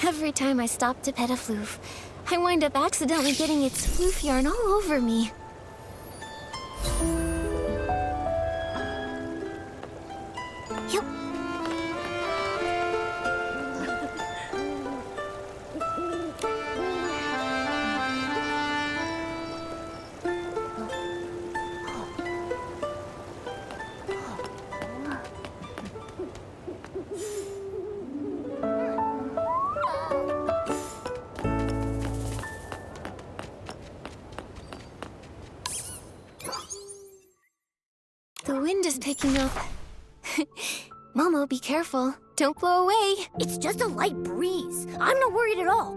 Every time I stop to pet a floof, I wind up accidentally getting its floof yarn all over me. Yup. The wind is picking up. Momo, be careful. Don't blow away. It's just a light breeze. I'm not worried at all.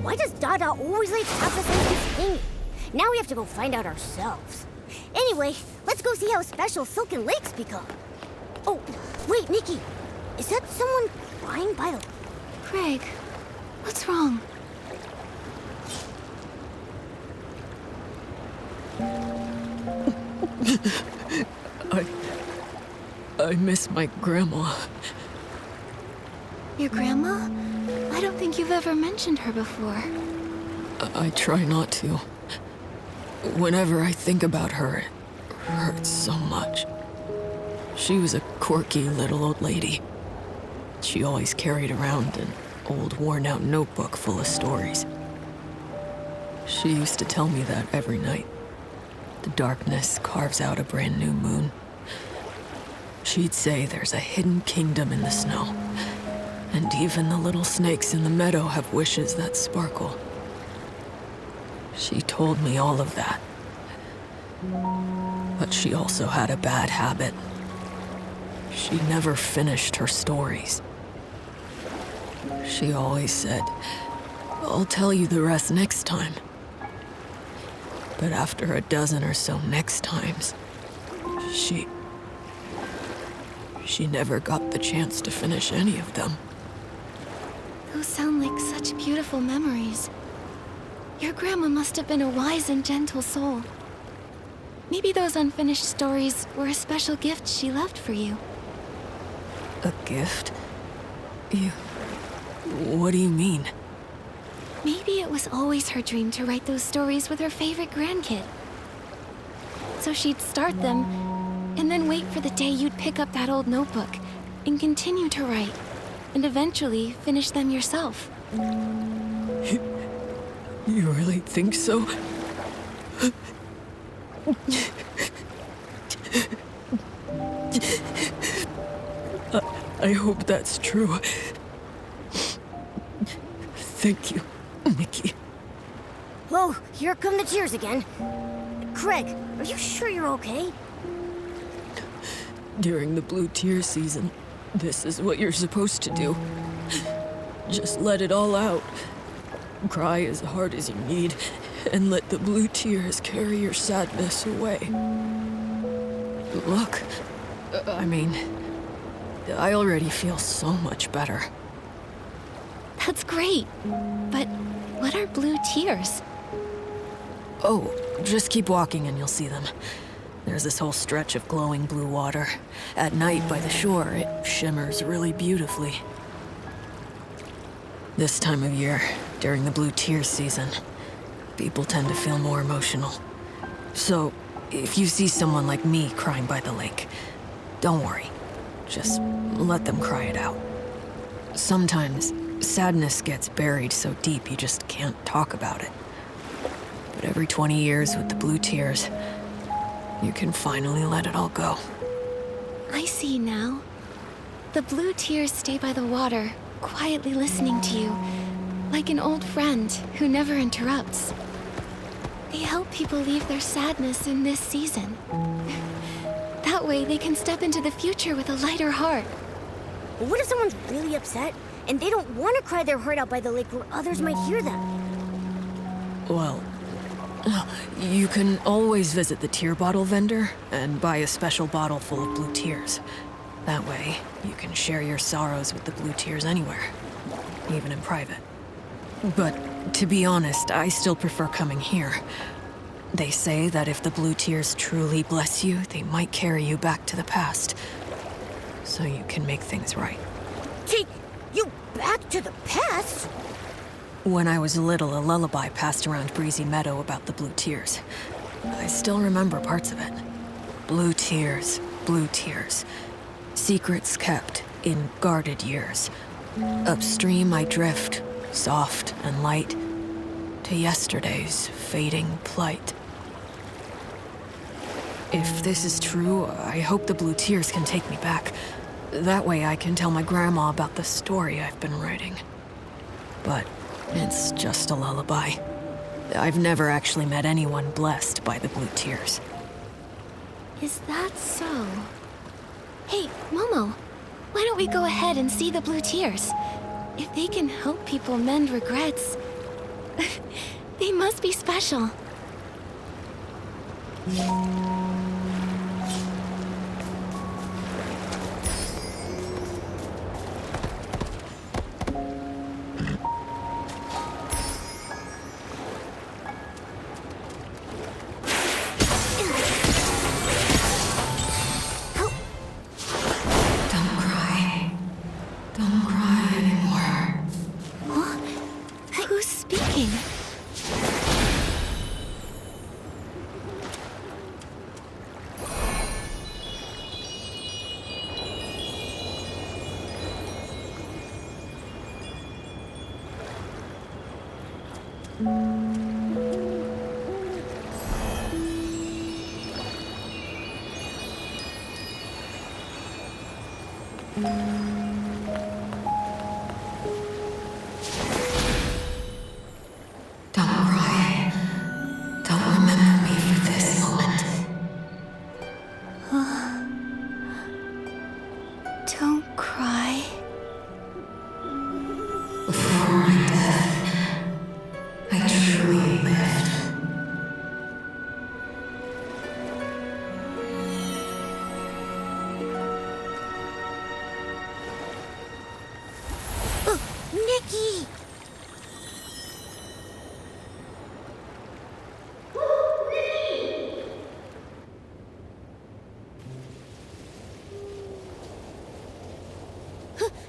Why does Dada always leave half us like he's hanging? Now we have to go find out ourselves. Anyway, let's go see how special Silken Lakes become. Oh, wait, Nikki. Is that someone crying by the... Craig, what's wrong? I miss my grandma. Your grandma? I don't think you've ever mentioned her before. I try not to. Whenever I think about her, it hurts so much. She was a quirky little old lady. She always carried around an old worn-out notebook full of stories. She used to tell me that every night. The darkness carves out a brand new moon. She'd say there's a hidden kingdom in the snow, and even the little snakes in the meadow have wishes that sparkle. She told me all of that. But she also had a bad habit. She never finished her stories. She always said, "I'll tell you the rest next time." But after a dozen or so next times, she never got the chance to finish any of them. Those sound like such beautiful memories. Your grandma must have been a wise and gentle soul. Maybe those unfinished stories were a special gift she left for you. A gift? What do you mean? Maybe it was always her dream to write those stories with her favorite grandkid. So she'd start them, and then wait for the day you'd pick up that old notebook and continue to write, and eventually finish them yourself. You really think so? I hope that's true. Thank you, Nikki. Whoa, here come the tears again. Craig, are you sure you're okay? During the blue tear season, this is what you're supposed to do. Just let it all out. Cry as hard as you need, and let the blue tears carry your sadness away. Look, I mean, I already feel so much better. That's great. But what are blue tears? Oh, just keep walking and you'll see them. There's this whole stretch of glowing blue water. At night by the shore, it shimmers really beautifully. This time of year, during the blue tears season, people tend to feel more emotional. So, if you see someone like me crying by the lake, don't worry. Just let them cry it out. Sometimes, sadness gets buried so deep you just can't talk about it. But every 20 years with the blue tears, you can finally let it all go. I see now. The blue tears stay by the water, quietly listening to you, like an old friend who never interrupts. They help people leave their sadness in this season. That way they can step into the future with a lighter heart. But what if someone's really upset and they don't want to cry their heart out by the lake where others might hear them? Well, you can always visit the tear bottle vendor and buy a special bottle full of blue tears. That way, you can share your sorrows with the blue tears anywhere, even in private. But to be honest, I still prefer coming here. They say that if the blue tears truly bless you, they might carry you back to the past, so you can make things right. Take you back to the past? When I was little, a lullaby passed around Breezy Meadow about the blue tears. I still remember parts of it. Blue tears, secrets kept in guarded years. Upstream I drift, soft and light, to yesterday's fading plight. If this is true, I hope the blue tears can take me back. That way I can tell my grandma about the story I've been writing. But it's just a lullaby. I've never actually met anyone blessed by the blue tears. Is that so? Hey, Momo, why don't we go ahead and see the blue tears? If they can help people mend regrets, they must be special. Don't cry anymore. Huh? Who's speaking? Don't cry. Don't remember me for this moment. Don't cry. Before my death, I truly lived. Nikki!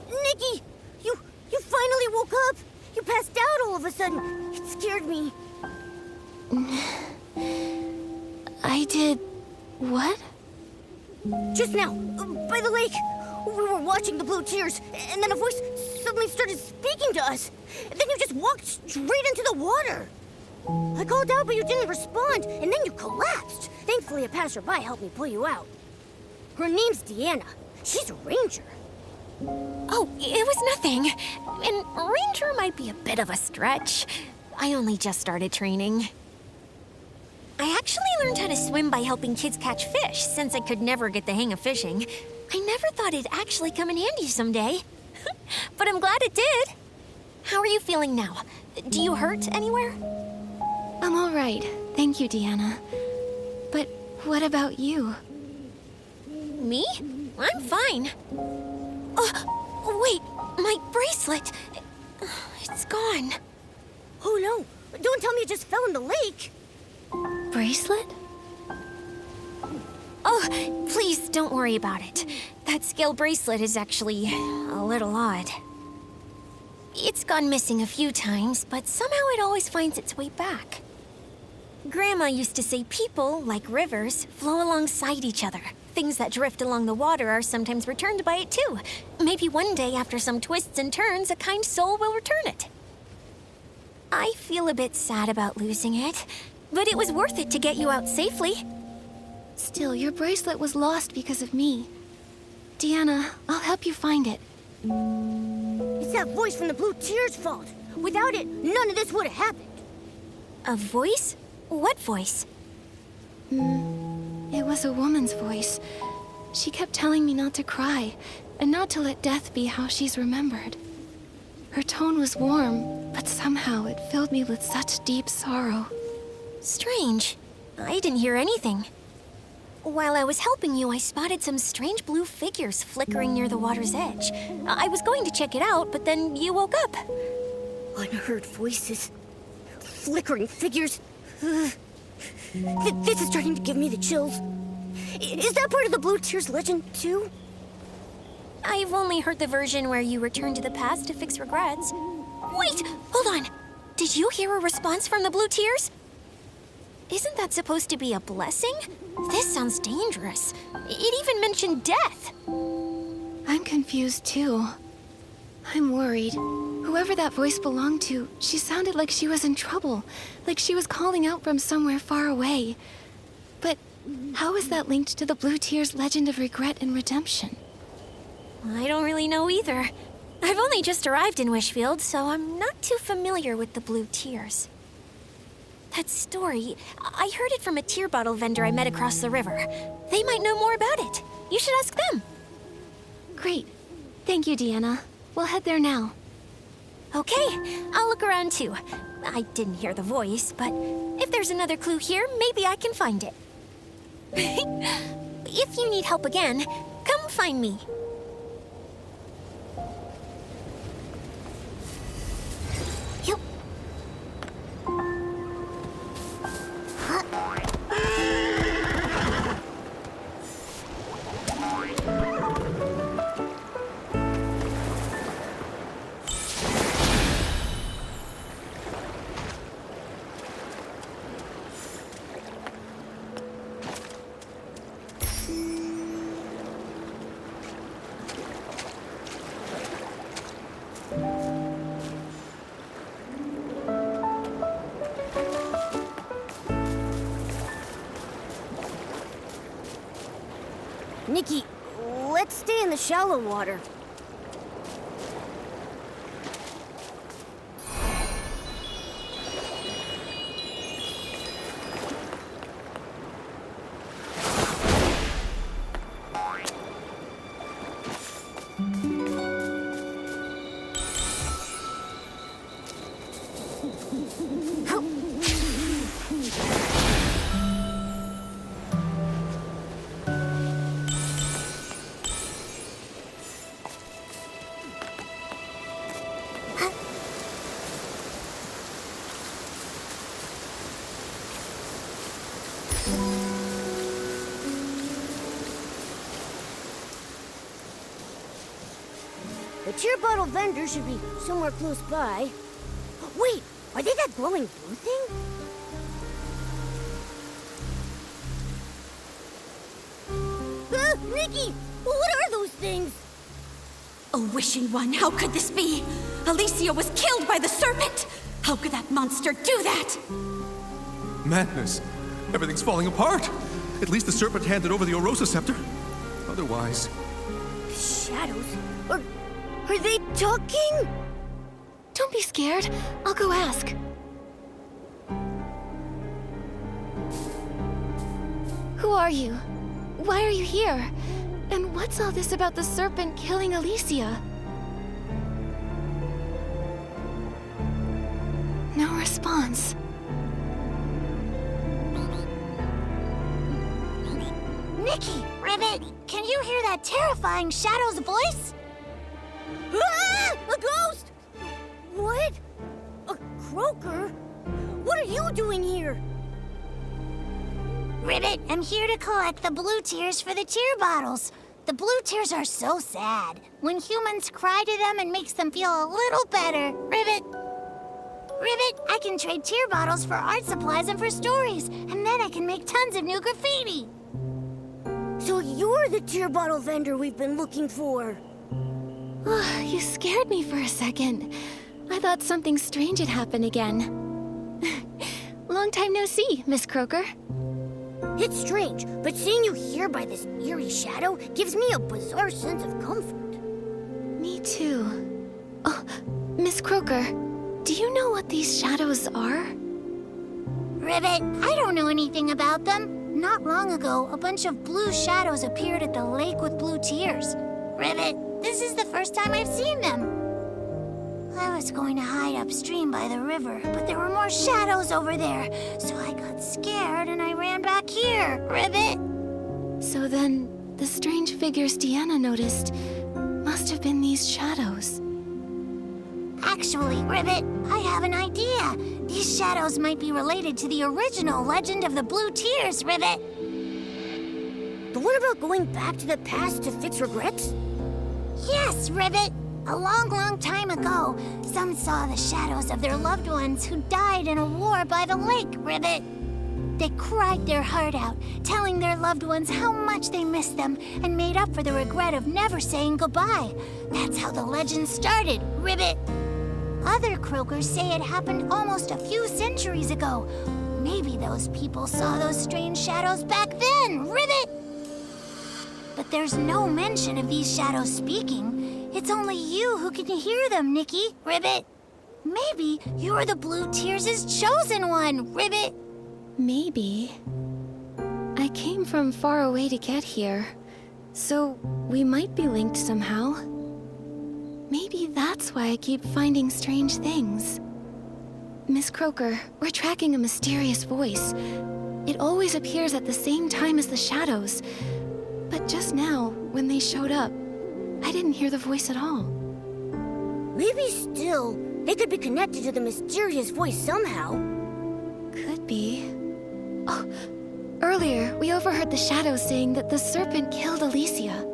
Nikki! You finally woke up! You passed out all of a sudden. It scared me. I did... what? Just now, by the lake, we were watching the blue tears, and then a voice suddenly started speaking to us. And then you just walked straight into the water. I called out, but you didn't respond, and then you collapsed. Thankfully, a passerby helped me pull you out. Her name's Deanna. She's a ranger. Oh, it was nothing. And ranger might be a bit of a stretch. I only just started training. I actually learned how to swim by helping kids catch fish, since I could never get the hang of fishing. I never thought it'd actually come in handy someday. But I'm glad it did. How are you feeling now? Do you hurt anywhere? I'm all right. Thank you, Deanna. But what about you? Me? I'm fine. Wait, my bracelet. It's gone. Oh no, don't tell me it just fell in the lake. Bracelet? Oh, please don't worry about it. That scale bracelet is actually a little odd. It's gone missing a few times, but somehow it always finds its way back. Grandma used to say people, like rivers, flow alongside each other. Things that drift along the water are sometimes returned by it too. Maybe one day, after some twists and turns, a kind soul will return it. I feel a bit sad about losing it, but it was worth it to get you out safely. Still, your bracelet was lost because of me. Deanna, I'll help you find it. It's that voice from the blue tears' fault. Without it, none of this would have happened. A voice? What voice? It was a woman's voice. She kept telling me not to cry, and not to let death be how she's remembered. Her tone was warm, but somehow it filled me with such deep sorrow. Strange. I didn't hear anything. While I was helping you, I spotted some strange blue figures flickering near the water's edge. I was going to check it out, but then you woke up. Unheard voices. Flickering figures. This is starting to give me the chills. Is that part of the Blue Tears legend, too? I've only heard the version where you return to the past to fix regrets. Wait, hold on. Did you hear a response from the Blue Tears? Isn't that supposed to be a blessing? This sounds dangerous. It even mentioned death. I'm confused too. I'm worried. Whoever that voice belonged to, she sounded like she was in trouble, like she was calling out from somewhere far away. But how is that linked to the Blue Tears legend of regret and redemption? I don't really know either. I've only just arrived in Wishfield, so I'm not too familiar with the Blue Tears. That story, I heard it from a tear bottle vendor I met across the river. They might know more about it. You should ask them. Great. Thank you, Deanna. We'll head there now. Okay, I'll look around too. I didn't hear the voice, but if there's another clue here, maybe I can find it. If you need help again, come find me. Yep. Nikki, let's stay in the shallow water. The cheer bottle vendor should be somewhere close by. Wait, are they that glowing blue thing? Nikki, what are those things? A wishing one, how could this be? Alicia was killed by the serpent! How could that monster do that? Madness. Everything's falling apart. At least the serpent handed over the Orosa scepter. Otherwise... Shadows? Are they talking? Don't be scared. I'll go ask. Who are you? Why are you here? And what's all this about the serpent killing Alicia? No response. Nikki! Ribbit, can you hear that terrifying Shadow's voice? Ah! A ghost! What? A croaker? What are you doing here? Ribbit, I'm here to collect the blue tears for the tear bottles. The blue tears are so sad. When humans cry to them, it makes them feel a little better. Ribbit, I can trade tear bottles for art supplies and for stories, and then I can make tons of new graffiti. So you're the tear bottle vendor we've been looking for. You scared me for a second. I thought something strange had happened again. Long time no see, Miss Croaker. It's strange, but seeing you here by this eerie shadow gives me a bizarre sense of comfort. Me too. Oh, Miss Croaker, do you know what these shadows are? Ribbit, I don't know anything about them. Not long ago, a bunch of blue shadows appeared at the lake with blue tears. Ribbit, this is the first time I've seen them. I was going to hide upstream by the river, but there were more shadows over there, so I got scared and I ran back here. Ribbit! So then, the strange figures Deanna noticed must have been these shadows. Actually, Ribbit, I have an idea. These shadows might be related to the original Legend of the Blue Tears, Ribbit. The one about going back to the past to fix regrets? Yes, Ribbit. A long, long time ago, some saw the shadows of their loved ones who died in a war by the lake, Ribbit. They cried their heart out, telling their loved ones how much they missed them and made up for the regret of never saying goodbye. That's how the legend started, Ribbit. Other croakers say it happened almost a few centuries ago. Maybe those people saw those strange shadows back then, Ribbit! But there's no mention of these shadows speaking. It's only you who can hear them, Nikki, Ribbit. Maybe you're the Blue Tears' chosen one, Ribbit. Maybe. I came from far away to get here, so we might be linked somehow. Maybe that's why I keep finding strange things. Miss Croaker, we're tracking a mysterious voice. It always appears at the same time as the shadows. But just now, when they showed up, I didn't hear the voice at all. Maybe still, they could be connected to the mysterious voice somehow. Could be. Oh, earlier we overheard the shadows saying that the serpent killed Alicia.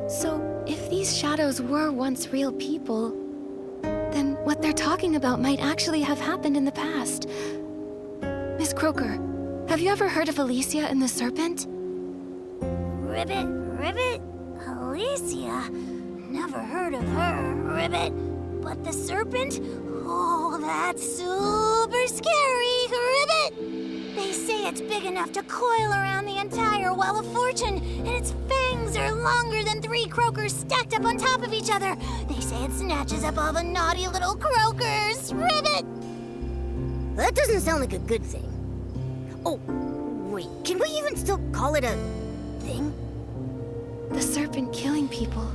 So, if these shadows were once real people, then what they're talking about might actually have happened in the past. Miss Croaker, have you ever heard of Alicia and the serpent? Ribbit? Alicia? Never heard of her, Ribbit. But the serpent? Oh, that's super scary, Ribbit! They say it's big enough to coil around the entire Well of Fortune, and its fangs are longer than 3 croakers stacked up on top of each other. They say it snatches up all the naughty little croakers, Ribbit! That doesn't sound like a good thing. Oh, wait, can we even still call it a thing? The serpent killing people.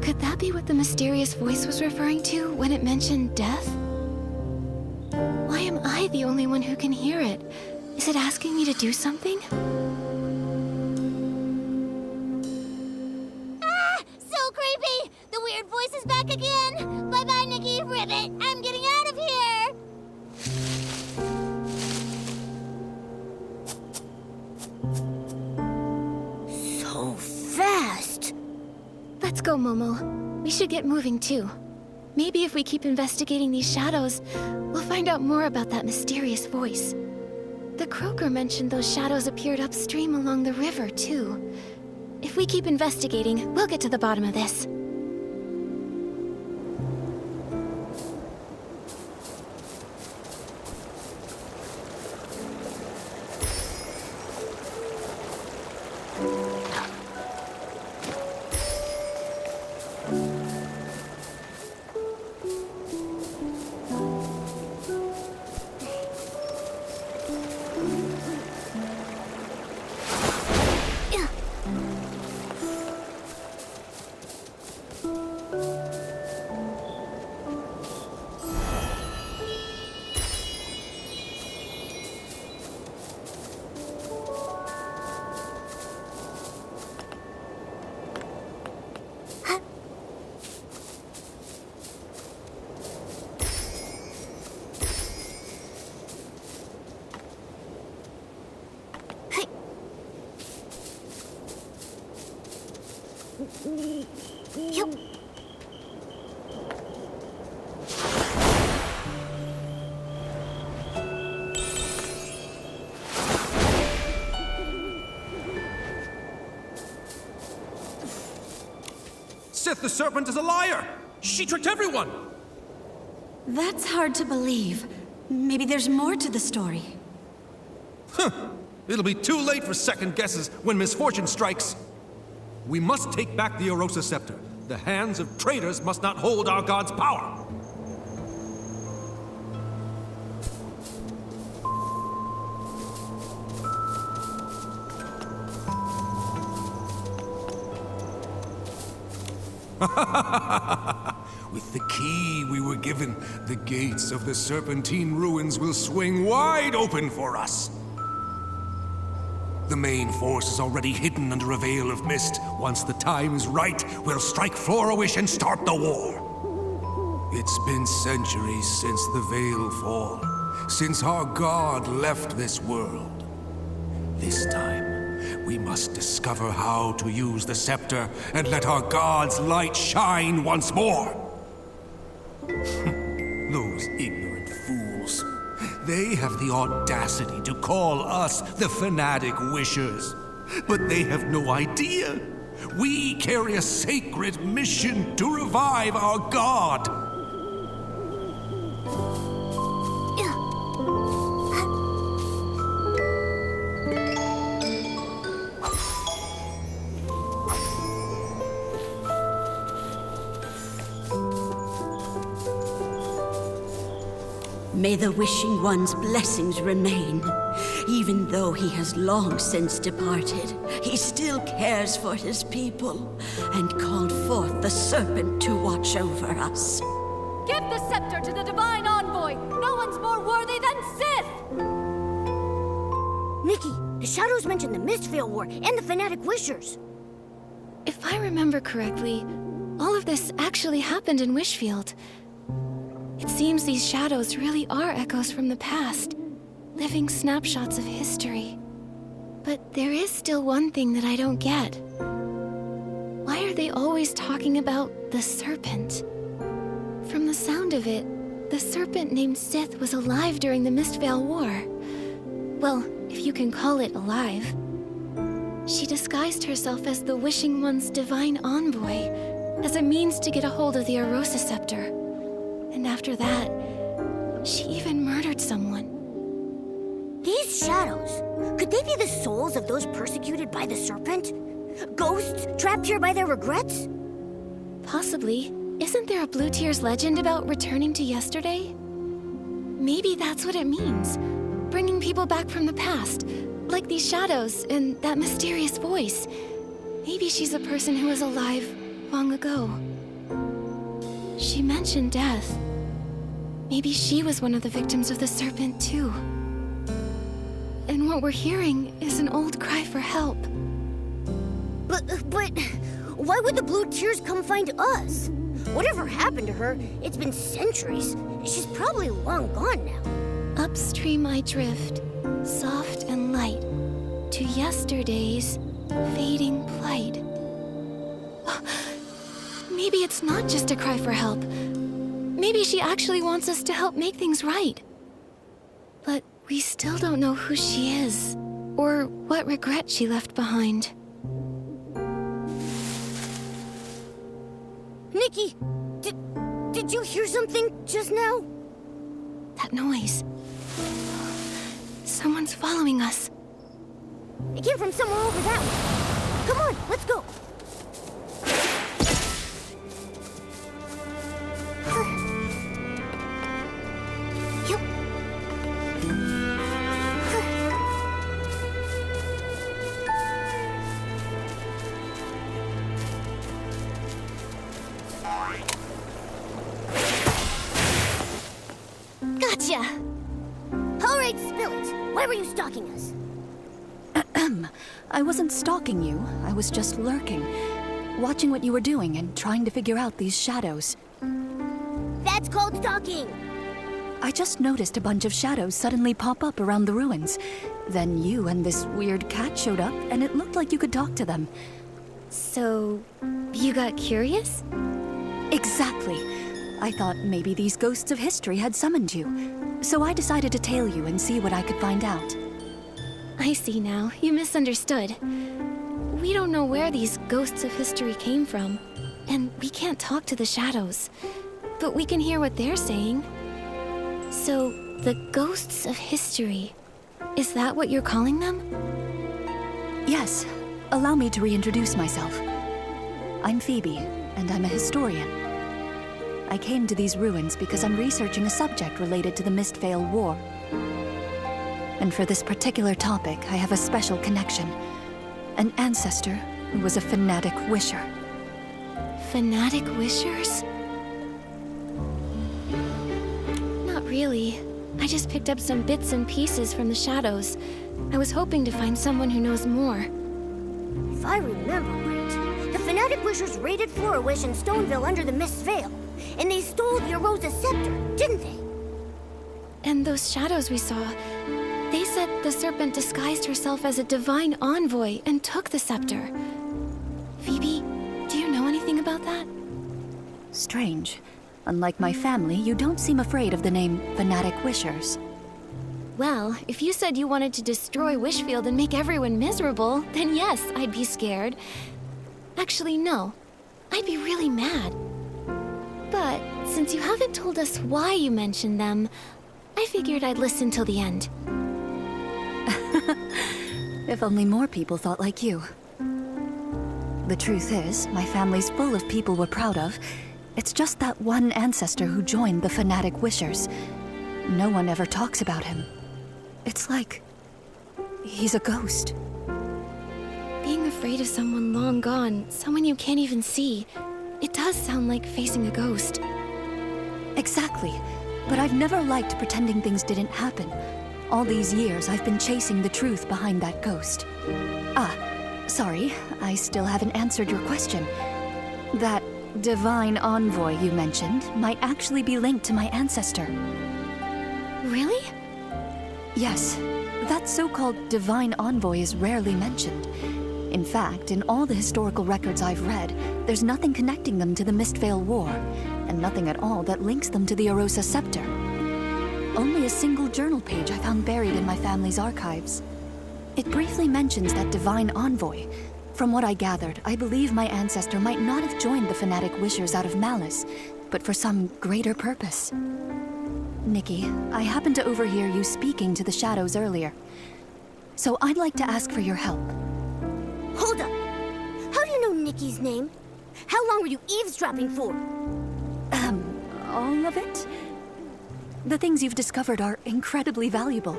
Could that be what the mysterious voice was referring to when it mentioned death? Why am I the only one who can hear it? Is it asking me to do something? Ah! So creepy! The weird voice is back again! Bye-bye, Nikki, Ribbit! I'm getting out of here! So fast! Let's go, Momo. We should get moving too. Maybe if we keep investigating these shadows, we'll find out more about that mysterious voice. The croaker mentioned those shadows appeared upstream along the river too. If we keep investigating, we'll get to the bottom of this. Sith the serpent is a liar! She tricked everyone! That's hard to believe. Maybe there's more to the story. It'll be too late for second guesses when misfortune strikes. We must take back the Orosa scepter. The hands of traitors must not hold our god's power. With the key we were given, the gates of the Serpentine ruins will swing wide open for us. The main force is already hidden under a veil of mist. Once the time is right, we'll strike Flora-Wish and start the war. It's been centuries since the Veil fall, since our god left this world. This time, we must discover how to use the scepter and let our god's light shine once more. Those ignorant fools. They have the audacity to call us the Fanatic Wishers. But they have no idea. We carry a sacred mission to revive our god. May the Wishing One's blessings remain. Even though he has long since departed, he still cares for his people and called forth the serpent to watch over us. Give the scepter to the Divine Envoy! No one's more worthy than Sith! Nikki, the Shadows mentioned the Mistveil War and the Fanatic Wishers. If I remember correctly, all of this actually happened in Wishfield. It seems these shadows really are echoes from the past, living snapshots of history. But there is still one thing that I don't get. Why are they always talking about the serpent? From the sound of it, the serpent named Sith was alive during the Mistveil War. Well, if you can call it alive. She disguised herself as the Wishing One's divine envoy, as a means to get a hold of the Arosa Scepter. And after that, she even murdered someone. These shadows, could they be the souls of those persecuted by the serpent? Ghosts trapped here by their regrets? Possibly. Isn't there a Blue Tears legend about returning to yesterday? Maybe that's what it means. Bringing people back from the past, like these shadows and that mysterious voice. Maybe she's a person who was alive long ago. She mentioned death. Maybe she was one of the victims of the serpent, too. And what we're hearing is an old cry for help. But why would the Blue Tears come find us? Whatever happened to her, it's been centuries. She's probably long gone now. Upstream I drift, soft and light, to yesterday's fading plight. Maybe it's not just a cry for help. Maybe she actually wants us to help make things right. But we still don't know who she is, or what regret she left behind. Nikki, did you hear something just now? That noise. Someone's following us. It came from somewhere over that way. Come on, let's go. Gotcha! All right, spill it. Why were you stalking us? I wasn't stalking you. I was just lurking, watching what you were doing and trying to figure out these shadows. That's called stalking. I just noticed a bunch of shadows suddenly pop up around the ruins. Then you and this weird cat showed up, and it looked like you could talk to them. So, you got curious? Exactly. I thought maybe these ghosts of history had summoned you. So I decided to tail you and see what I could find out. I see now. You misunderstood. We don't know where these ghosts of history came from, and we can't talk to the shadows. But we can hear what they're saying. So, the ghosts of history, is that what you're calling them? Yes. Allow me to reintroduce myself. I'm Phoebe, and I'm a historian. I came to these ruins because I'm researching a subject related to the Mistveil War. And for this particular topic, I have a special connection. An ancestor who was a fanatic wisher. Fanatic wishers? Not really. I just picked up some bits and pieces from the shadows. I was hoping to find someone who knows more. If I remember right, the Fanatic Wishers raided for a wish in Stoneville under the Mist's Veil, and they stole the Arosa scepter, didn't they? And those shadows we saw, they said the serpent disguised herself as a divine envoy and took the scepter. Phoebe, do you know anything about that? Strange. Unlike my family, you don't seem afraid of the name Fanatic Wishers. Well, if you said you wanted to destroy Wishfield and make everyone miserable, then yes, I'd be scared. Actually, no. I'd be really mad. But since you haven't told us why you mentioned them, I figured I'd listen till the end. If only more people thought like you. The truth is, my family's full of people we're proud of. It's just that one ancestor who joined the Fanatic Wishers. No one ever talks about him. It's like he's a ghost. Being afraid of someone long gone, someone you can't even see, it does sound like facing a ghost. Exactly. But I've never liked pretending things didn't happen. All these years, I've been chasing the truth behind that ghost. Sorry, I still haven't answered your question. That divine envoy you mentioned might actually be linked to my ancestor. Really? Yes, that so-called divine envoy is rarely mentioned. In fact, in all the historical records I've read, there's nothing connecting them to the Mistvale War, and nothing at all that links them to the Arosa scepter. Only a single journal page I found buried in my family's archives. It briefly mentions that divine envoy. From what I gathered, I believe my ancestor might not have joined the Fanatic Wishers out of malice, but for some greater purpose. Nikki, I happened to overhear you speaking to the shadows earlier. So I'd like to ask for your help. Hold up! How do you know Nikki's name? How long were you eavesdropping for? All of it? The things you've discovered are incredibly valuable.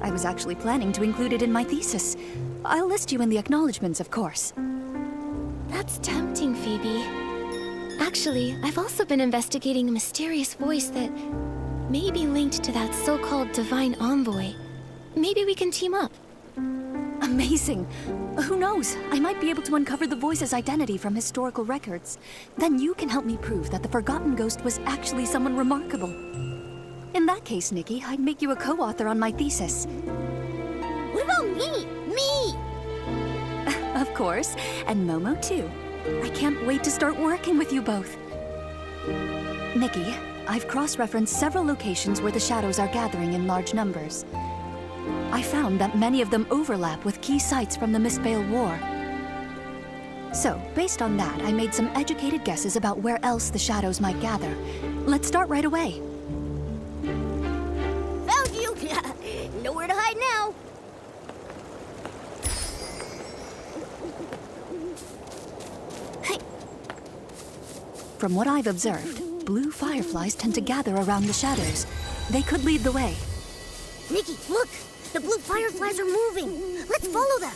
I was actually planning to include it in my thesis. I'll list you in the acknowledgements, of course. That's tempting, Phoebe. Actually, I've also been investigating a mysterious voice that may be linked to that so-called divine envoy. Maybe we can team up. Amazing. Who knows? I might be able to uncover the voice's identity from historical records. Then you can help me prove that the Forgotten Ghost was actually someone remarkable. In that case, Nikki, I'd make you a co-author on my thesis. What about me? Me! Of course, and Momo too. I can't wait to start working with you both. Nikki, I've cross-referenced several locations where the shadows are gathering in large numbers. I found that many of them overlap with key sites from the Mistvale War. So, based on that, I made some educated guesses about where else the shadows might gather. Let's start right away. Found you! Nowhere to hide now. From what I've observed, blue fireflies tend to gather around the shadows. They could lead the way. Nikki, look! The blue fireflies are moving! Let's follow them!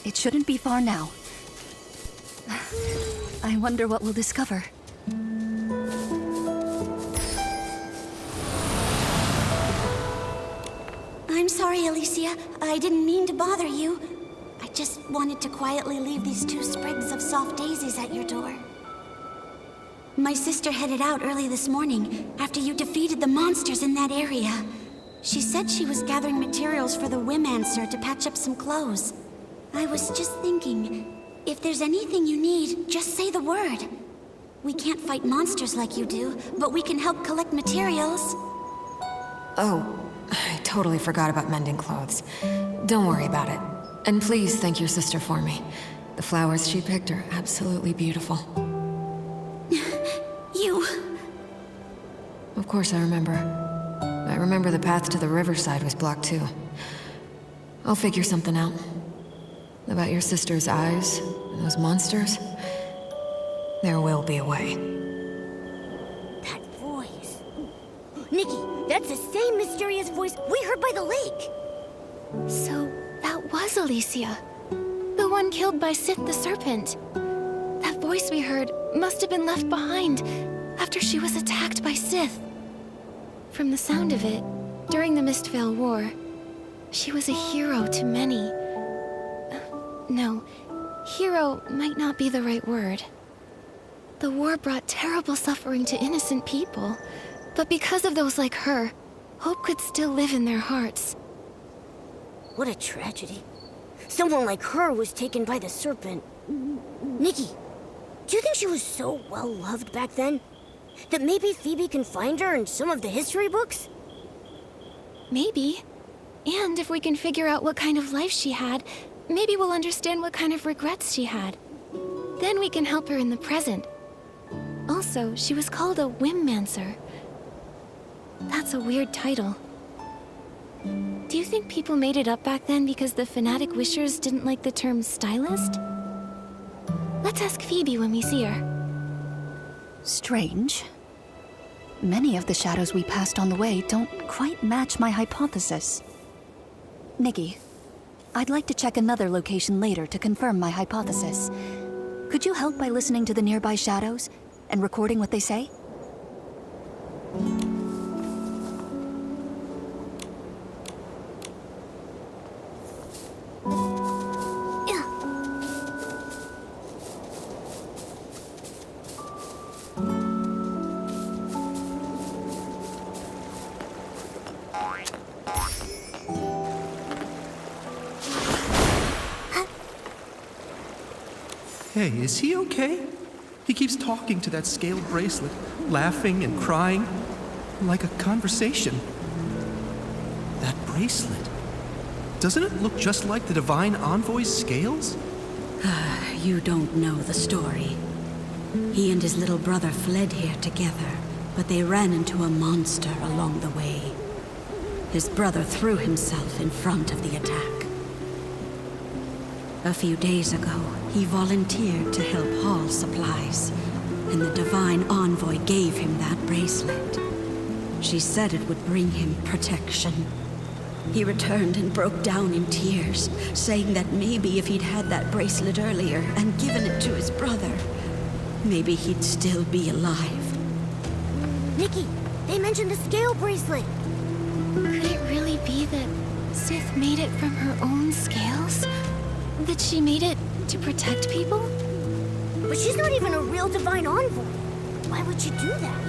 It shouldn't be far now. I wonder what we'll discover. I'm sorry, Alicia. I didn't mean to bother you. I just wanted to quietly leave these 2 sprigs of soft daisies at your door. My sister headed out early this morning after you defeated the monsters in that area. She said she was gathering materials for the Wimancer to patch up some clothes. I was just thinking, if there's anything you need, just say the word. We can't fight monsters like you do, but we can help collect materials. Oh, I totally forgot about mending clothes. Don't worry about it. And please thank your sister for me. The flowers she picked are absolutely beautiful. You... Of course I remember. I remember the path to the riverside was blocked too. I'll figure something out. About your sister's eyes and those monsters. There will be a way. That voice. Nikki, that's the same mysterious voice we heard by the lake. So, that was Alicia. The one killed by Sith the Serpent. That voice we heard must have been left behind after she was attacked by Sith. From the sound of it, during the Mistveil War, she was a hero to many. No, hero might not be the right word. The war brought terrible suffering to innocent people, but because of those like her, hope could still live in their hearts. What a tragedy. Someone like her was taken by the Serpent. Nikki, do you think she was so well-loved back then? That maybe Phoebe can find her in some of the history books? Maybe. And if we can figure out what kind of life she had, maybe we'll understand what kind of regrets she had. Then we can help her in the present. Also, she was called a Whimmancer. That's a weird title. Do you think people made it up back then because the fanatic wishers didn't like the term stylist? Let's ask Phoebe when we see her. Strange. Many of the shadows we passed on the way don't quite match my hypothesis. Nikki, I'd like to check another location later to confirm my hypothesis. Could you help by listening to the nearby shadows and recording what they say? Hey, is he okay? He keeps talking to that scaled bracelet, laughing and crying, like a conversation. That bracelet, doesn't it look just like the Divine Envoy's scales? You don't know the story. He and his little brother fled here together, but they ran into a monster along the way. His brother threw himself in front of the attack. A few days ago, he volunteered to help haul supplies, and the Divine Envoy gave him that bracelet. She said it would bring him protection. He returned and broke down in tears, saying that maybe if he'd had that bracelet earlier and given it to his brother, maybe he'd still be alive. Nikki, they mentioned the scale bracelet. Could it really be that Sith made it from her own scales? That she made it to protect people? But she's not even a real Divine Envoy. Why would she do that?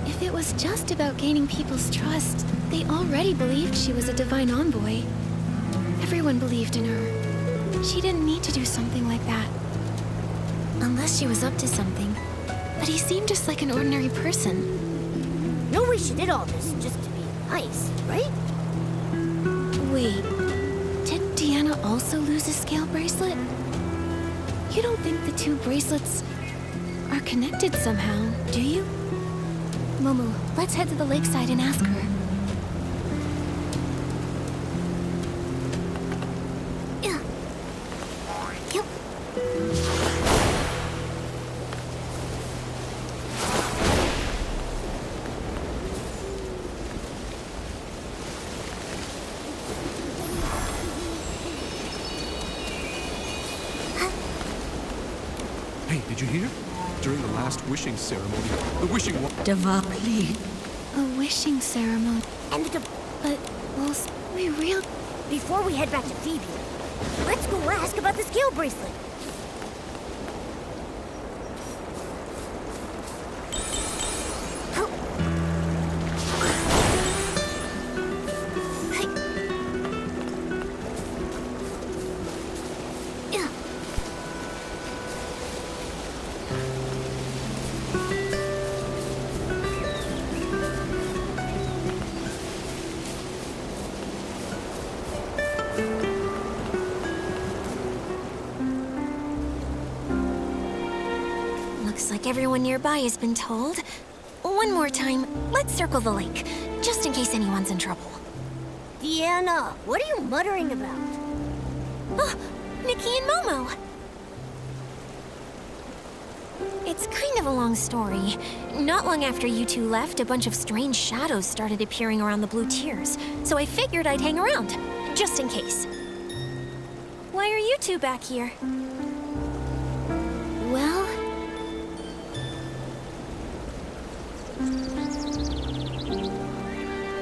If it was just about gaining people's trust, they already believed she was a Divine Envoy. Everyone believed in her. She didn't need to do something like that. Unless she was up to something. But he seemed just like an ordinary person. No way she did all this just to be nice, right? Wait, did Deanna also lose a scale bracelet? You don't think the two bracelets are connected somehow, do you? Momo, let's head to the lakeside and ask her. Yeah. Yep. Hey, did you hear? During the last wishing ceremony, the wishing one... Devapli. A wishing ceremony. And But, well, we real... before we head back to Phoebe, let's go ask about the scale bracelet. Looks like everyone nearby has been told. One more time, let's circle the lake, just in case anyone's in trouble. Deanna, what are you muttering about? Oh, Nikki and Momo! It's kind of a long story. Not long after you two left, a bunch of strange shadows started appearing around the blue tiers, so I figured I'd hang around, just in case. Why are you two back here?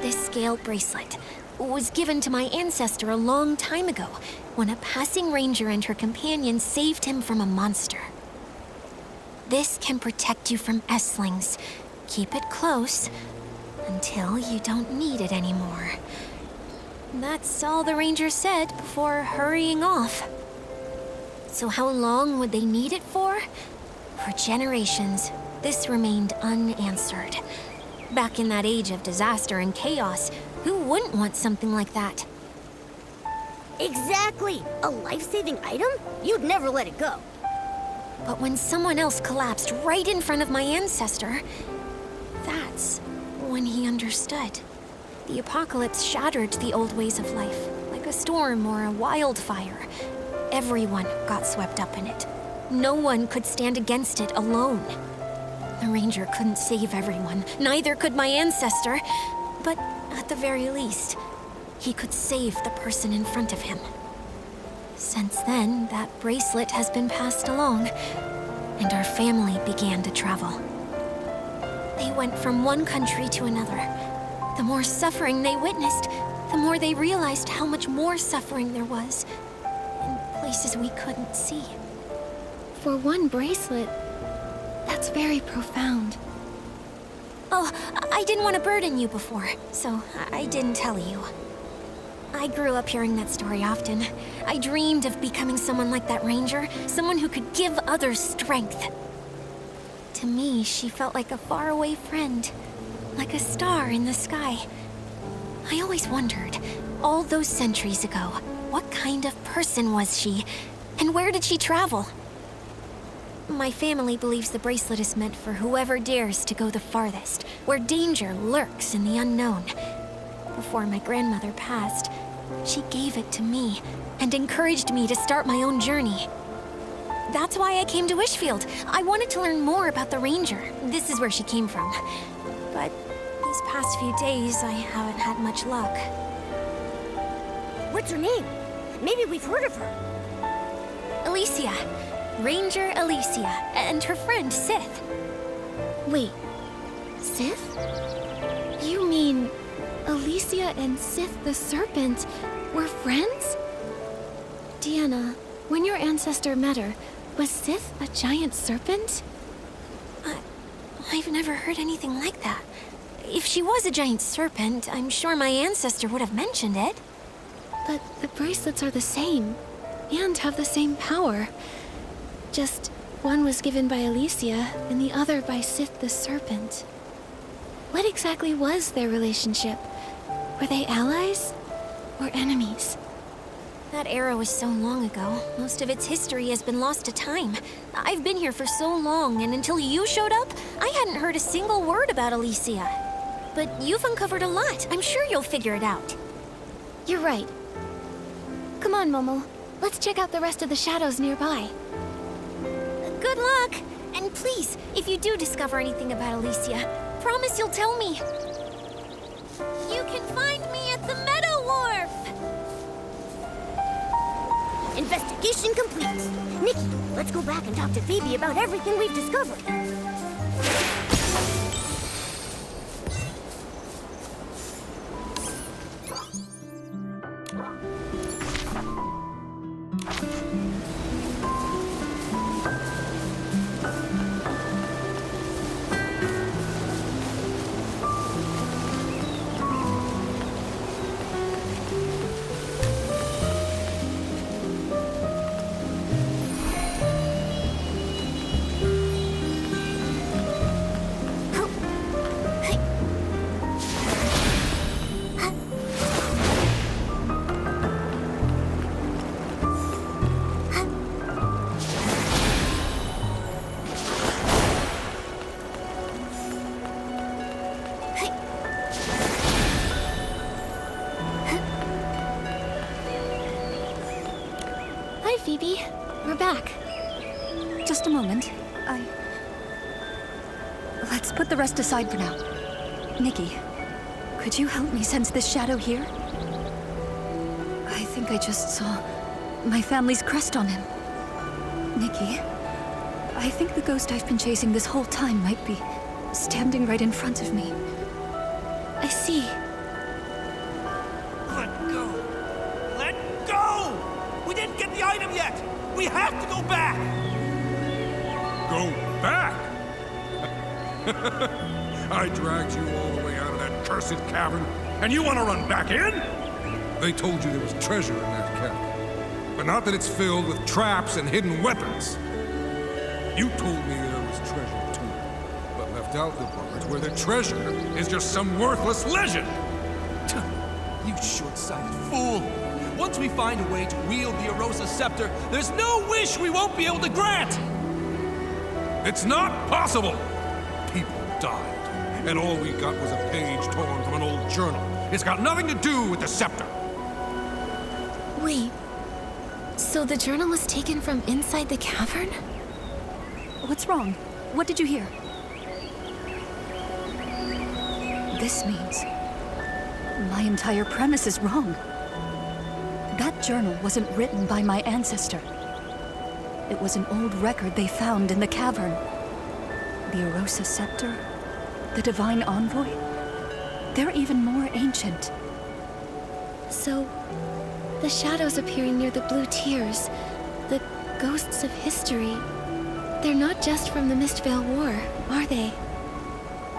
This scale bracelet was given to my ancestor a long time ago when a passing ranger and her companion saved him from a monster. This can protect you from Esslings. Keep it close until you don't need it anymore. That's all the ranger said before hurrying off. So how long would they need it for? For generations, this remained unanswered. Back in that age of disaster and chaos, who wouldn't want something like that? Exactly! A life-saving item? You'd never let it go. But when someone else collapsed right in front of my ancestor, that's when he understood. The apocalypse shattered the old ways of life, like a storm or a wildfire. Everyone got swept up in it. No one could stand against it alone. The ranger couldn't save everyone, neither could my ancestor. But at the very least, he could save the person in front of him. Since then, that bracelet has been passed along, and our family began to travel. They went from one country to another. The more suffering they witnessed, the more they realized how much more suffering there was in places we couldn't see. For one bracelet, that's very profound. Oh, I didn't want to burden you before, so I didn't tell you. I grew up hearing that story often. I dreamed of becoming someone like that ranger, someone who could give others strength. To me, she felt like a faraway friend, like a star in the sky. I always wondered, all those centuries ago, what kind of person was she, and where did she travel? My family believes the bracelet is meant for whoever dares to go the farthest, where danger lurks in the unknown. Before my grandmother passed, she gave it to me and encouraged me to start my own journey. That's why I came to Wishfield. I wanted to learn more about the ranger. This is where she came from. But these past few days, I haven't had much luck. What's her name? Maybe we've heard of her. Alicia. Ranger Alicia, and her friend Sith. Wait, Sith? You mean Alicia and Sith the Serpent were friends? Deanna, when your ancestor met her, was Sith a giant serpent? I've never heard anything like that. If she was a giant serpent, I'm sure my ancestor would have mentioned it. But the bracelets are the same, and have the same power. Just one was given by Alicia, and the other by Sith the Serpent. What exactly was their relationship? Were they allies or enemies? That era was so long ago, most of its history has been lost to time. I've been here for so long, and until you showed up, I hadn't heard a single word about Alicia. But you've uncovered a lot. I'm sure you'll figure it out. You're right. Come on, Momo. Let's check out the rest of the shadows nearby. Good luck! And please, if you do discover anything about Alicia, promise you'll tell me. You can find me at the Meadow Wharf! Investigation complete. Nikki, let's go back and talk to Phoebe about everything we've discovered. Phoebe, we're back. Just a moment. Let's put the rest aside for now. Nikki, could you help me sense this shadow here? I think I just saw my family's crest on him. Nikki, I think the ghost I've been chasing this whole time might be standing right in front of me. I see. Let go! Let go! We didn't get the item yet! We have to go back! Go back? I dragged you all the way out of that cursed cavern, and you want to run back in? They told you there was treasure in that cavern, but not that it's filled with traps and hidden weapons. You told me there was treasure too, but left out the part where the treasure is just some worthless legend. You short-sighted fool! Once we find a way to wield the Arosa Scepter, there's no wish we won't be able to grant! It's not possible! People died, and all we got was a page torn from an old journal. It's got nothing to do with the scepter. Wait. So the journal was taken from inside the cavern? What's wrong? What did you hear? This means my entire premise is wrong. That journal wasn't written by my ancestor. It was an old record they found in the cavern. The Arosa Scepter, the Divine Envoy, they're even more ancient. So, the shadows appearing near the blue tears, the ghosts of history, they're not just from the Mistvale War, are they?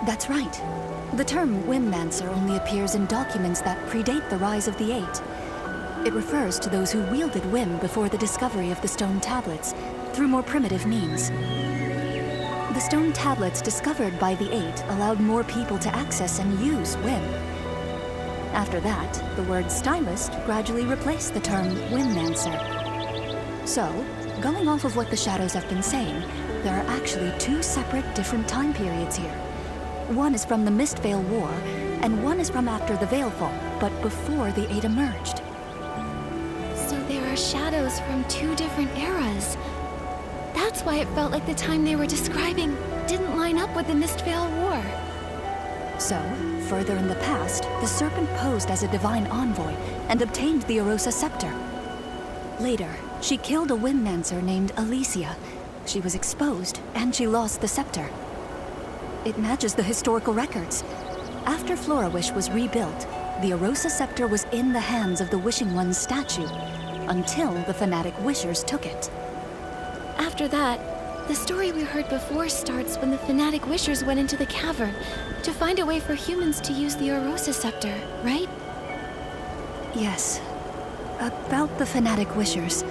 That's right. The term Wimmancer only appears in documents that predate the rise of the Eight. It refers to those who wielded Wim before the discovery of the stone tablets, through more primitive means. The stone tablets discovered by the Eight allowed more people to access and use Wim. After that, the word stylist gradually replaced the term Wimmancer. So, going off of what the shadows have been saying, there are actually two separate different time periods here. One is from the Mistvale War, and one is from after the Veilfall, but before the Eight emerged. So there are shadows from two different eras. That's why it felt like the time they were describing didn't line up with the Mistvale War. So, further in the past, the Serpent posed as a divine envoy and obtained the Arosa Scepter. Later, she killed a Wimmancer named Alicia. She was exposed, and she lost the scepter. It matches the historical records. After Florawish was rebuilt, the Arosa Scepter was in the hands of the Wishing One's statue, until the fanatic Wishers took it. After that, the story we heard before starts when the fanatic Wishers went into the cavern to find a way for humans to use the Arosa Scepter, right? Yes. About the fanatic Wishers.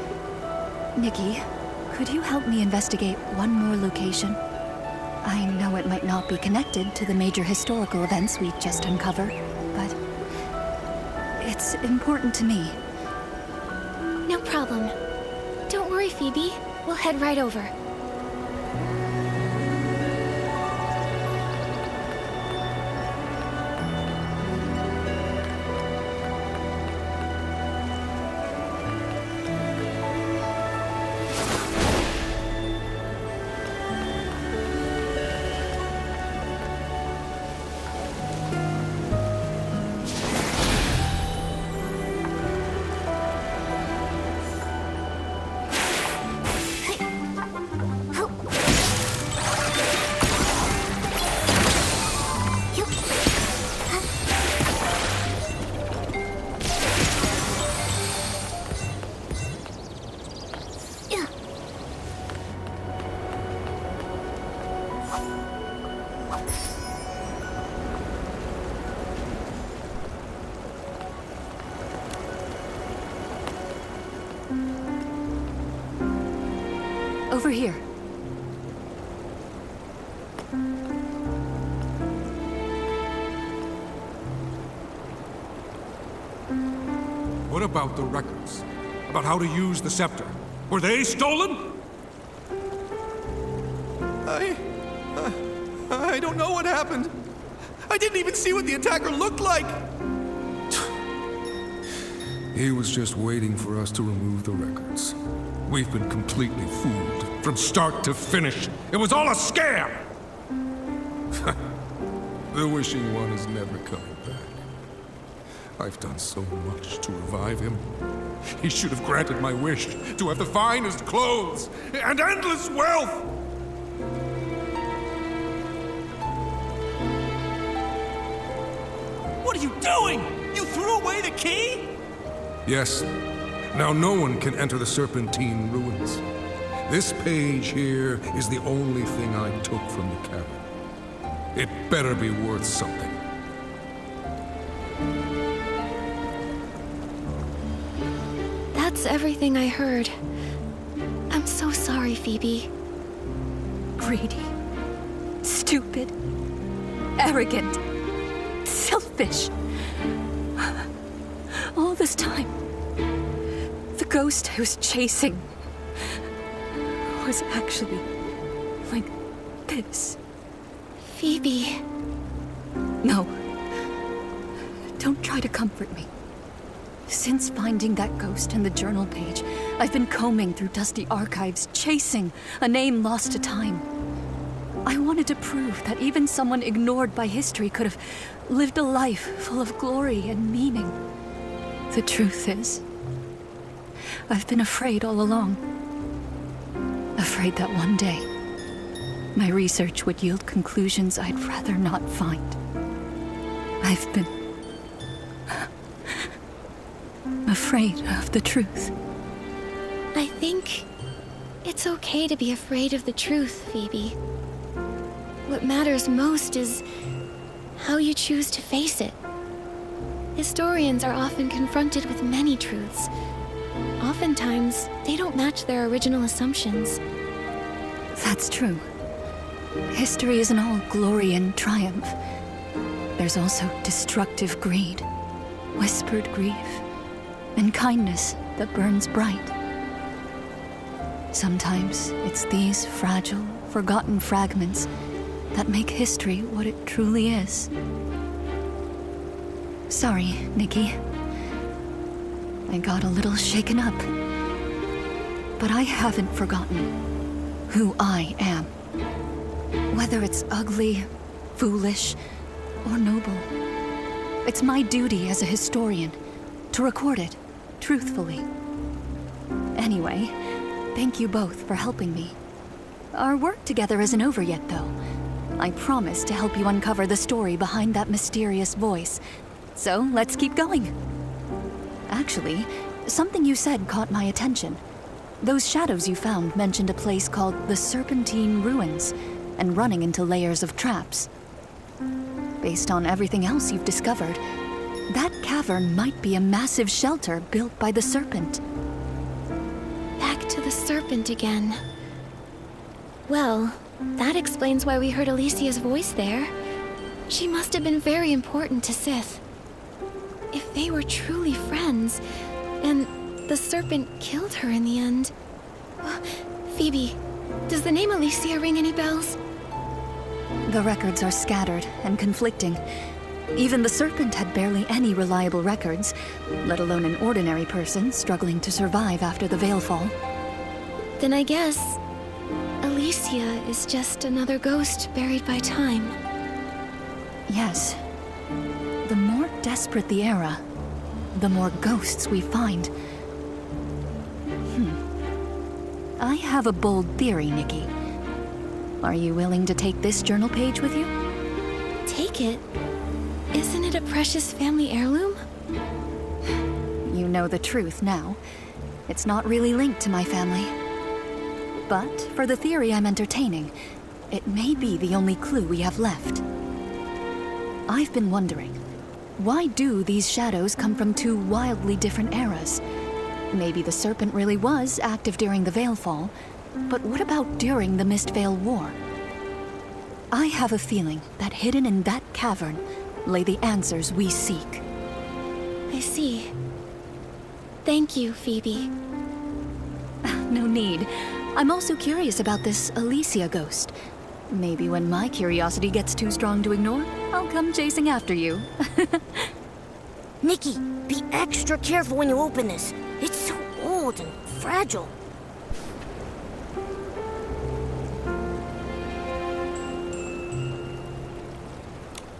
Nikki, could you help me investigate one more location? I know it might not be connected to the major historical events we just uncovered, but it's important to me. No problem. Don't worry, Phoebe. We'll head right over. Over here. What about the records? About how to use the scepter? Were they stolen? I don't know what happened. I didn't even see what the attacker looked like. He was just waiting for us to remove the records. We've been completely fooled, from start to finish. It was all a scam! The Wishing One is never coming back. I've done so much to revive him. He should have granted my wish to have the finest clothes and endless wealth! doing? You threw away the key? Yes. Now no one can enter the Serpentine ruins. This page here is the only thing I took from the cabin. It better be worth something. That's everything I heard. I'm so sorry, Phoebe. Greedy. Stupid. Arrogant. Selfish. All this time, the ghost I was chasing was actually like this. Phoebe. No. Don't try to comfort me. Since finding that ghost in the journal page, I've been combing through dusty archives, chasing a name lost to time. I wanted to prove that even someone ignored by history could have lived a life full of glory and meaning. The truth is, I've been afraid all along. Afraid that one day, my research would yield conclusions I'd rather not find. I've been afraid of the truth. I think it's okay to be afraid of the truth, Phoebe. What matters most is how you choose to face it. Historians are often confronted with many truths. Oftentimes, they don't match their original assumptions. That's true. History isn't all glory and triumph. There's also destructive greed, whispered grief, and kindness that burns bright. Sometimes it's these fragile, forgotten fragments that make history what it truly is. Sorry, Nikki. I got a little shaken up. But I haven't forgotten who I am. Whether it's ugly, foolish, or noble. It's my duty as a historian to record it truthfully. Anyway, thank you both for helping me. Our work together isn't over yet, though. I promise to help you uncover the story behind that mysterious voice. So let's keep going. Actually, something you said caught my attention. Those shadows you found mentioned a place called the Serpentine Ruins, and running into layers of traps. Based on everything else you've discovered, that cavern might be a massive shelter built by the Serpent. Back to the Serpent again. Well, that explains why we heard Alicia's voice there. She must have been very important to Sith. If they were truly friends, and the Serpent killed her in the end... Phoebe, does the name Alicia ring any bells? The records are scattered and conflicting. Even the Serpent had barely any reliable records, let alone an ordinary person struggling to survive after the Veilfall. Then I guess Alicia is just another ghost buried by time. Yes. The more desperate the era, the more ghosts we find. I have a bold theory, Nikki. Are you willing to take this journal page with you? Take it? Isn't it a precious family heirloom? You know the truth now. It's not really linked to my family. But for the theory I'm entertaining, it may be the only clue we have left. I've been wondering, why do these shadows come from two wildly different eras? Maybe the Serpent really was active during the Veilfall, but what about during the Mistveil War? I have a feeling that hidden in that cavern lay the answers we seek. I see. Thank you, Phoebe. No need. I'm also curious about this Alicia ghost. Maybe when my curiosity gets too strong to ignore, I'll come chasing after you. Nikki, be extra careful when you open this. It's so old and fragile.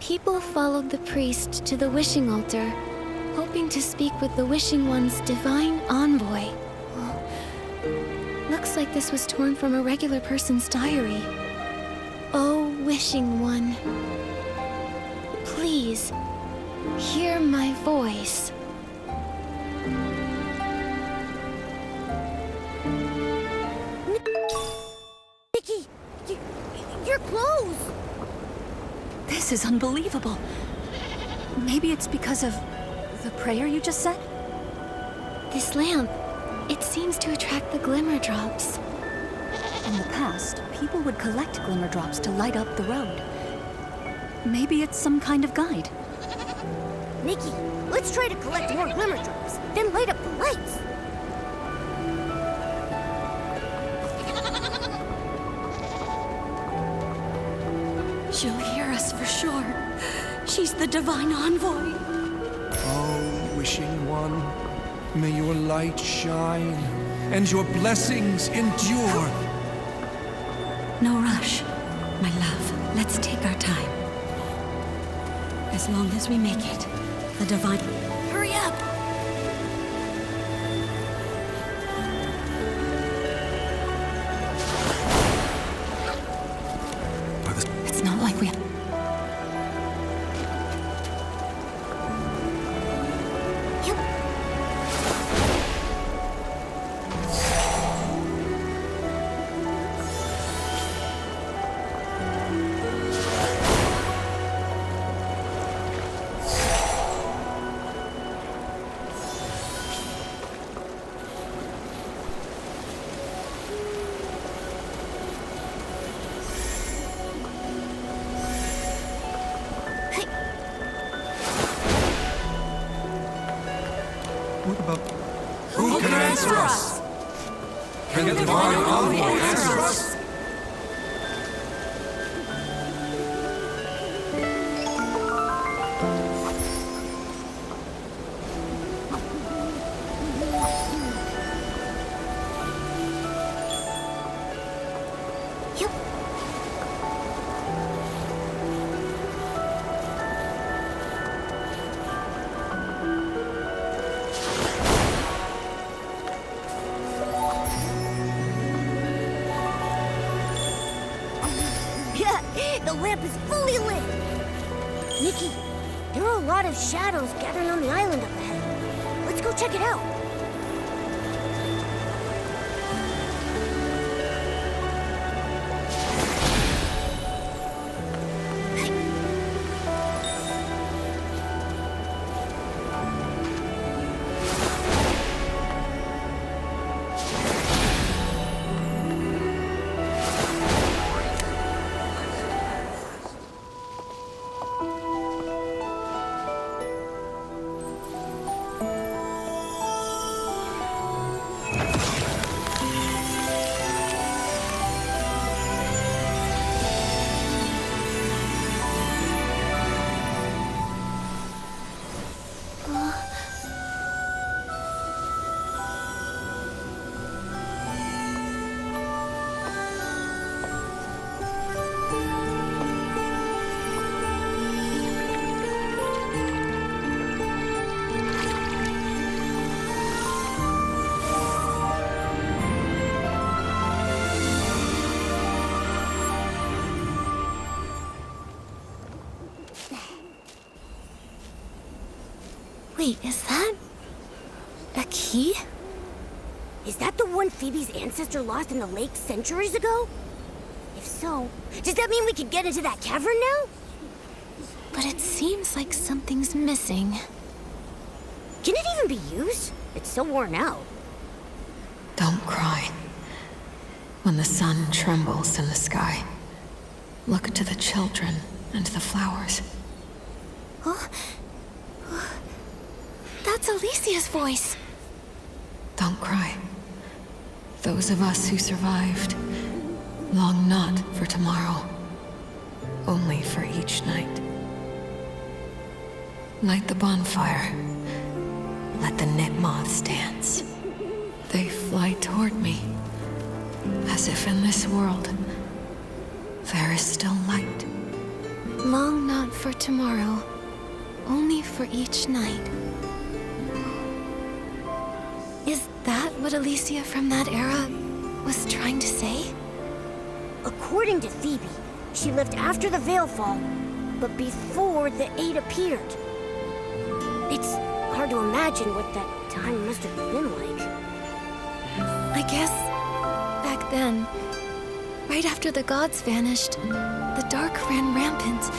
People followed the priest to the wishing altar, hoping to speak with the Wishing One's divine envoy. Looks like this was torn from a regular person's diary. Oh, Wishing One. Please, Hear my voice. Nikki, your clothes! This is unbelievable. Maybe it's because of the prayer you just said? This lamp, it seems to attract the glimmer drops. In the past, people would collect glimmer drops to light up the road. Maybe it's some kind of guide. Nikki, let's try to collect more glimmer drops, then light up the lights. She'll hear us for sure. She's the divine envoy. Oh, wishing one, may your light shine and your blessings endure. No rush, my love. Let's take our time. As long as we make it, the divine... Hurry up! It's not like we... What about... Who can answer us? Can the divine envoy answer us? The lamp is fully lit! Nikki, there are a lot of shadows gathering on the island up ahead. Let's go check it out. Wait, is that a key? Is that the one Phoebe's ancestor lost in the lake centuries ago? If so, does that mean we can get into that cavern now? But it seems like something's missing. Can it even be used? It's so worn out. Don't cry. When the sun trembles in the sky, look to the children and the flowers. Huh? That's Alicia's voice. Don't cry. Those of us who survived long not for tomorrow, only for each night. Light the bonfire. Let the knit moths dance. They fly toward me, as if in this world there is still light. Long not for tomorrow, only for each night. Is that what Alicia from that era was trying to say? According to Phoebe, she lived after the Veil Fall, but before the Eight appeared. hard to imagine what that time must have been like. I guess back then, right after the gods vanished, the dark ran rampant,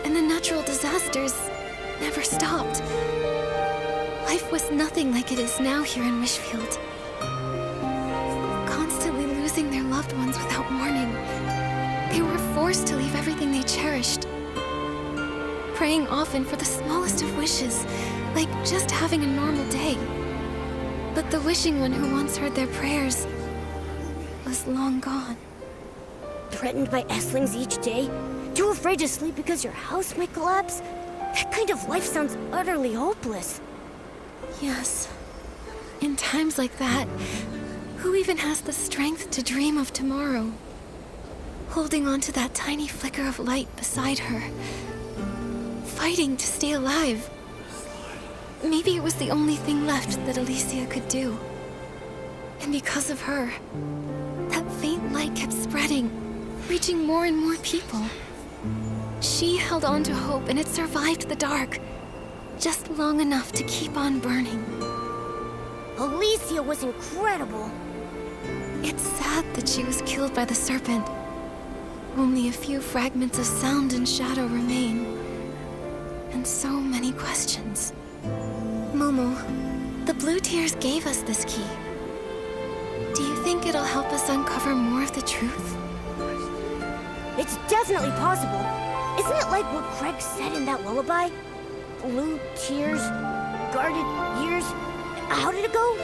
and the natural disasters never stopped. Life was nothing like it is now here in Wishfield. Constantly losing their loved ones without warning, they were forced to leave everything they cherished. Praying often for the smallest of wishes, like just having a normal day. But the wishing one who once heard their prayers was long gone. Threatened by Esslings each day? Too afraid to sleep because your house might collapse? That kind of life sounds utterly hopeless. Yes. In times like that, who even has the strength to dream of tomorrow? Holding on to that tiny flicker of light beside her. Fighting to stay alive. Maybe it was the only thing left that Alicia could do. And because of her, that faint light kept spreading, reaching more and more people. She held on to hope and it survived the dark, just long enough to keep on burning. Alicia was incredible. It's sad that she was killed by the serpent. Only a few fragments of sound and shadow remain. And so many questions. Momo, the Blue Tears gave us this key. Do you think it'll help us uncover more of the truth? It's definitely possible. Isn't it like what Craig said in that lullaby? Blue tears, guarded years. How did it go?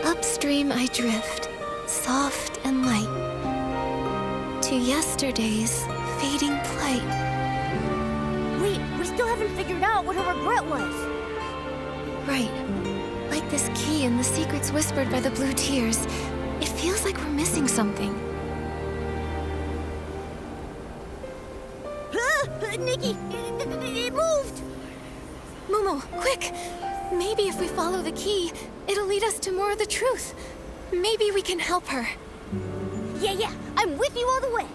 Upstream I drift, soft and light, to yesterday's fading plight. Wait, we still haven't figured out what her regret was. Right. Like this key and the secrets whispered by the Blue Tears. It feels like we're missing something. Nikki, it moved! Momo, quick! Maybe if we follow the key, it'll lead us to more of the truth. Maybe we can help her. Yeah, I'm with you all the way.